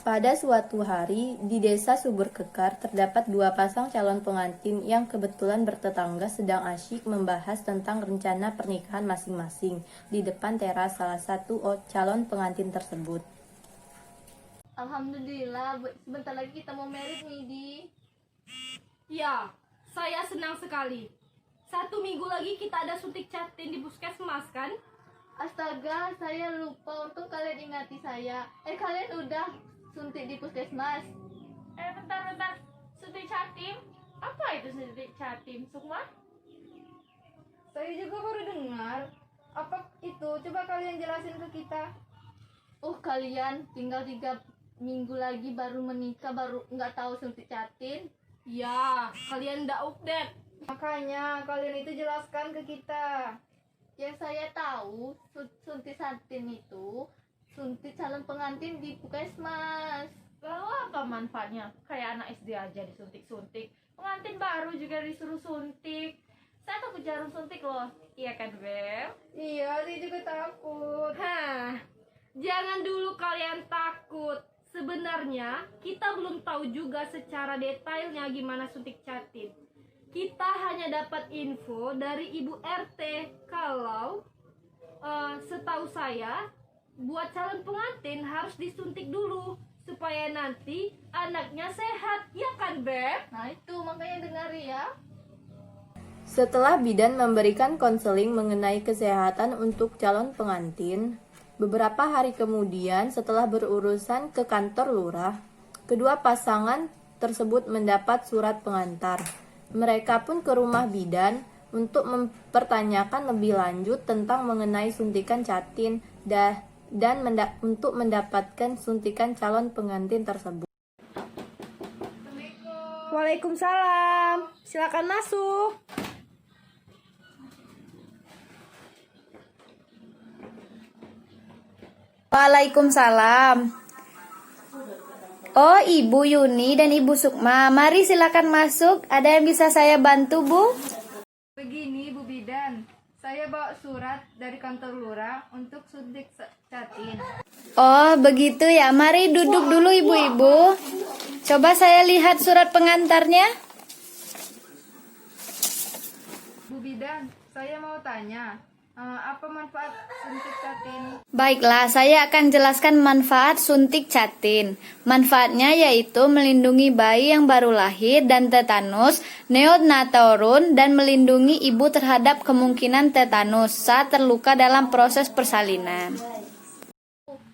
Pada suatu hari, di desa Subur Kekar terdapat dua pasang calon pengantin yang kebetulan bertetangga sedang asyik membahas tentang rencana pernikahan masing-masing di depan teras salah satu calon pengantin tersebut. Alhamdulillah, sebentar lagi kita mau married nih, Di. Ya, saya senang sekali. 1 minggu lagi kita ada suntik catin di puskesmas kan? Astaga, saya lupa. Untung kalian ingati saya. Kalian udah suntik di puskesmas? Bentar. Suntik catim? Apa itu suntik catim, Sukma? Saya juga baru dengar. Apa itu? Coba kalian jelasin ke kita. Kalian tinggal 3 minggu lagi baru menikah, baru nggak tahu suntik catin? Ya, kalian ndak update. Makanya kalian itu jelaskan ke kita. Yang saya tahu, suntik catin itu suntik calon pengantin di puskesmas. Lalu apa manfaatnya? Kayak anak SD aja disuntik-suntik. Pengantin baru juga disuruh suntik. Saya takut jarum suntik loh. Iya kan, Bel? Iya, saya juga takut. Jangan dulu kalian takut. Sebenarnya kita belum tahu juga secara detailnya gimana suntik catin. Kita hanya dapat info dari Ibu RT kalau setahu saya buat calon pengantin harus disuntik dulu supaya nanti anaknya sehat, ya kan, Beb? Nah itu makanya dengar ya. Setelah bidan memberikan konseling mengenai kesehatan untuk calon pengantin, beberapa hari kemudian setelah berurusan ke kantor lurah, kedua pasangan tersebut mendapat surat pengantar. Mereka pun ke rumah bidan untuk mempertanyakan lebih lanjut tentang mengenai suntikan catin dan untuk mendapatkan suntikan calon pengantin tersebut. Waalaikumsalam. Silakan masuk. Waalaikumsalam. Oh, Ibu Yuni dan Ibu Sukma, mari silakan masuk. Ada yang bisa saya bantu, Bu? Begini, Bu Bidan. Saya bawa surat dari kantor lurah untuk suntik catin. Oh, begitu ya. Mari duduk dulu, Ibu-ibu. Coba saya lihat surat pengantarnya. Bu Bidan, saya mau tanya, apa manfaat suntik catin? Baiklah, saya akan jelaskan manfaat suntik catin. Manfaatnya yaitu melindungi bayi yang baru lahir dan tetanus, neonatorun, dan melindungi ibu terhadap kemungkinan tetanus saat terluka dalam proses persalinan.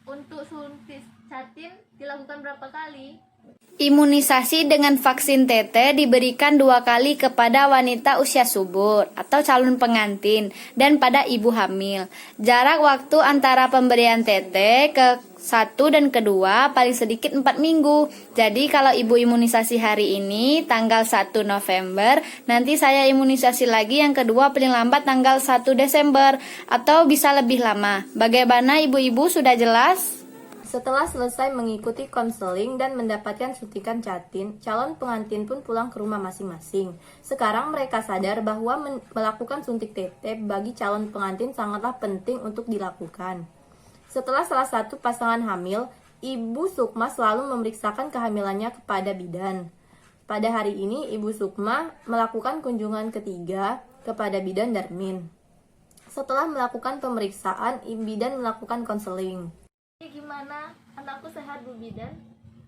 Untuk suntik catin dilakukan berapa kali? Imunisasi dengan vaksin TT diberikan 2 kali kepada wanita usia subur atau calon pengantin dan pada ibu hamil. Jarak waktu antara pemberian TT ke 1 dan kedua paling sedikit 4 minggu. Jadi kalau ibu imunisasi hari ini tanggal 1 November, nanti saya imunisasi lagi yang kedua paling lambat tanggal 1 Desember atau bisa lebih lama. Bagaimana ibu-ibu, sudah jelas? Setelah selesai mengikuti konseling dan mendapatkan suntikan catin, calon pengantin pun pulang ke rumah masing-masing. Sekarang mereka sadar bahwa melakukan suntik TT bagi calon pengantin sangatlah penting untuk dilakukan. Setelah salah satu pasangan hamil, Ibu Sukma selalu memeriksakan kehamilannya kepada bidan. Pada hari ini, Ibu Sukma melakukan kunjungan ketiga kepada bidan Darmin. Setelah melakukan pemeriksaan, bidan melakukan konseling. Gimana? Anakku sehat, Bu Bidan?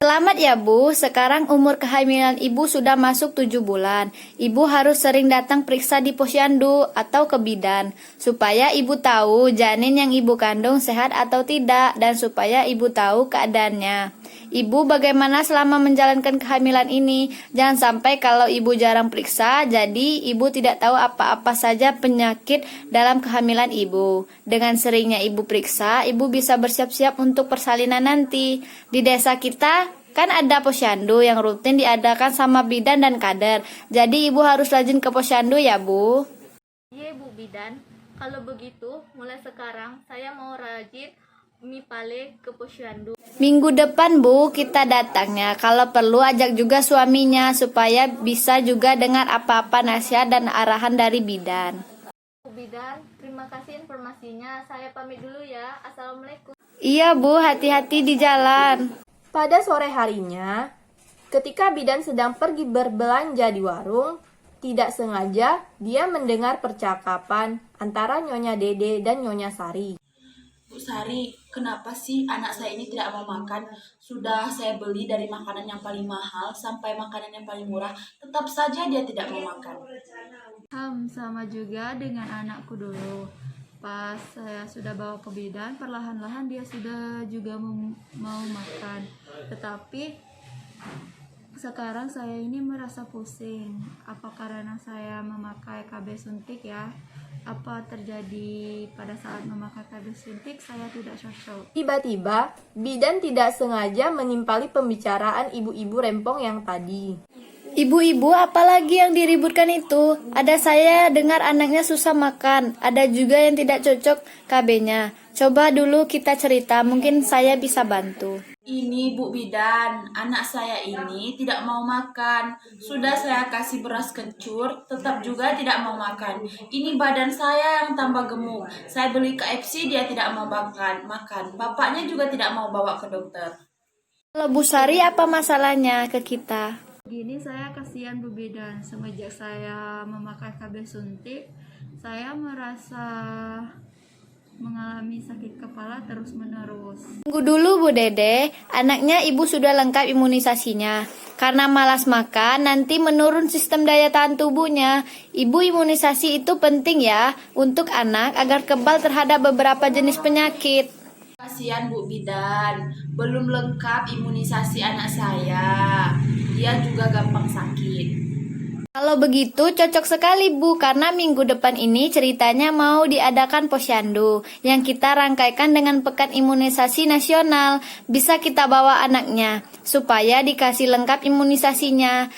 Selamat ya, Bu. Sekarang umur kehamilan Ibu sudah masuk 7 bulan. Ibu harus sering datang periksa di posyandu atau ke bidan supaya Ibu tahu janin yang Ibu kandung sehat atau tidak dan supaya Ibu tahu keadaannya. Ibu bagaimana selama menjalankan kehamilan ini? Jangan sampai kalau Ibu jarang periksa, jadi Ibu tidak tahu apa-apa saja penyakit dalam kehamilan Ibu. Dengan seringnya Ibu periksa, Ibu bisa bersiap-siap untuk persalinan nanti. Di desa kita kan ada posyandu yang rutin diadakan sama bidan dan kader. Jadi Ibu harus rajin ke posyandu ya, Bu. Iya, Bu Bidan. Kalau begitu, mulai sekarang saya mau rajin mipale ke posyandu. Minggu depan, Bu, kita datangnya. Kalau perlu ajak juga suaminya supaya bisa juga dengar apa-apa nasihat dan arahan dari bidan. Bu Bidan, terima kasih informasinya. Saya pamit dulu ya. Assalamualaikum. Iya, Bu, hati-hati di jalan. Pada sore harinya, ketika bidan sedang pergi berbelanja di warung, tidak sengaja dia mendengar percakapan antara Nyonya Dede dan Nyonya Sari. Bu Sari, kenapa sih anak saya ini tidak mau makan? Sudah saya beli dari makanan yang paling mahal sampai makanan yang paling murah, tetap saja dia tidak mau makan. Sama juga dengan anakku dulu. Pas saya sudah bawa ke bidan, perlahan-lahan dia sudah juga mau makan. Tetapi sekarang saya ini merasa pusing. Apa karena saya memakai KB suntik ya? Apa terjadi pada saat memakai KB suntik saya tidak cocok? Tiba-tiba, bidan tidak sengaja menimpali pembicaraan ibu-ibu rempong yang tadi. Ibu-ibu, apalagi yang diributkan itu? Ada saya dengar anaknya susah makan, ada juga yang tidak cocok KB-nya. Coba dulu kita cerita, mungkin saya bisa bantu. Ini Bu Bidan, anak saya ini tidak mau makan. Sudah saya kasih beras kencur, tetap juga tidak mau makan. Ini badan saya yang tambah gemuk. Saya beli KFC, dia tidak mau makan. Bapaknya juga tidak mau bawa ke dokter. Kalau Bu Sari, apa masalahnya ke kita? Gini, saya kasihan Bu Bidan. Semenjak saya memakai KB suntik, saya merasa mengalami sakit kepala terus-menerus. Tunggu dulu Bu Dede, anaknya ibu sudah lengkap imunisasinya. Karena malas makan, nanti menurun sistem daya tahan tubuhnya. Ibu, imunisasi itu penting ya untuk anak agar kebal terhadap beberapa jenis penyakit. Kasihan Bu Bidan, belum lengkap imunisasi anak saya. Dia juga gampang sakit. Kalau begitu cocok sekali Bu, karena minggu depan ini ceritanya mau diadakan posyandu yang kita rangkaikan dengan pekan imunisasi nasional. Bisa kita bawa anaknya supaya dikasih lengkap imunisasinya.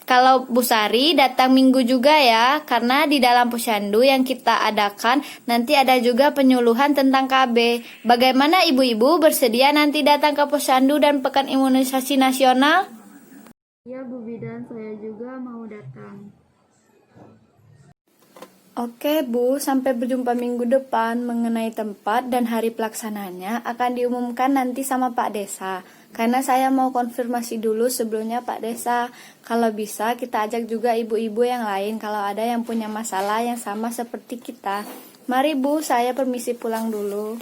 Kalau Bu Sari datang minggu juga ya, karena di dalam posyandu yang kita adakan nanti ada juga penyuluhan tentang KB. Bagaimana ibu-ibu bersedia nanti datang ke posyandu dan pekan imunisasi nasional? Ya Bu Bidan, saya juga mau datang. Oke Bu, sampai berjumpa minggu depan. Mengenai tempat dan hari pelaksananya akan diumumkan nanti sama Pak Desa. Karena saya mau konfirmasi dulu sebelumnya Pak Desa. Kalau bisa kita ajak juga ibu-ibu yang lain kalau ada yang punya masalah yang sama seperti kita. Mari Bu, saya permisi pulang dulu.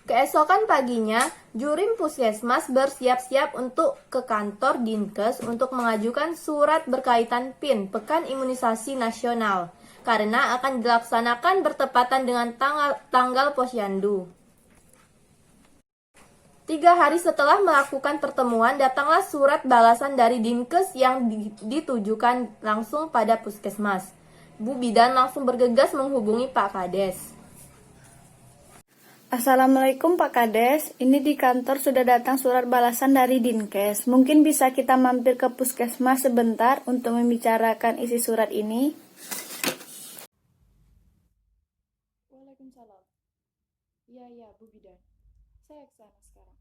Keesokan paginya, Jurim Puskesmas bersiap-siap untuk ke kantor Dinkes untuk mengajukan surat berkaitan PIN Pekan Imunisasi Nasional karena akan dilaksanakan bertepatan dengan tanggal posyandu. 3 hari setelah melakukan pertemuan, datanglah surat balasan dari Dinkes yang ditujukan langsung pada puskesmas. Bu Bidan langsung bergegas menghubungi Pak Kades. Assalamualaikum Pak Kades, ini di kantor sudah datang surat balasan dari Dinkes. Mungkin bisa kita mampir ke puskesmas sebentar untuk membicarakan isi surat ini? Waalaikumsalam. Iya Bu Bidan, saya kesana sekarang.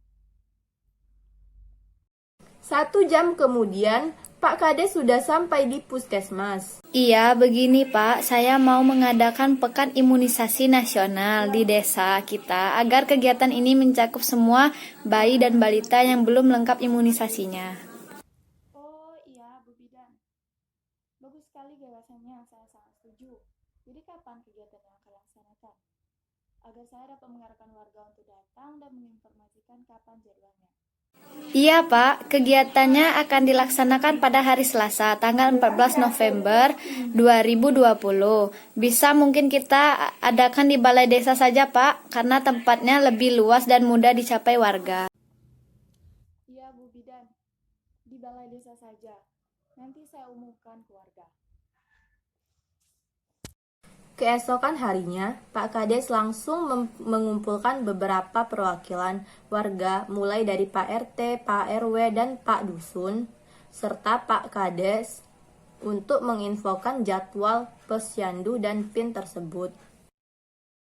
1 jam kemudian, Pak Kades sudah sampai di puskesmas. Iya, begini Pak, saya mau mengadakan pekan imunisasi nasional di desa kita agar kegiatan ini mencakup semua bayi dan balita yang belum lengkap imunisasinya. Oh iya Bu Bidan, bagus sekali gagasannya, saya sangat setuju. Jadi kapan kegiatan yang akan laksanakan? Agar saya dapat mengarahkan warga untuk datang dan menginformasikan kapan jadwalnya. Iya Pak, kegiatannya akan dilaksanakan pada hari Selasa, tanggal 14 November 2020. Bisa mungkin kita adakan di balai desa saja Pak, karena tempatnya lebih luas dan mudah dicapai warga. Iya Bu Bidan, di balai desa saja. Nanti saya umumkan ke warga. Keesokan harinya, Pak Kades langsung mengumpulkan beberapa perwakilan warga mulai dari Pak RT, Pak RW, dan Pak Dusun, serta Pak Kades untuk menginfokan jadwal posyandu dan PIN tersebut.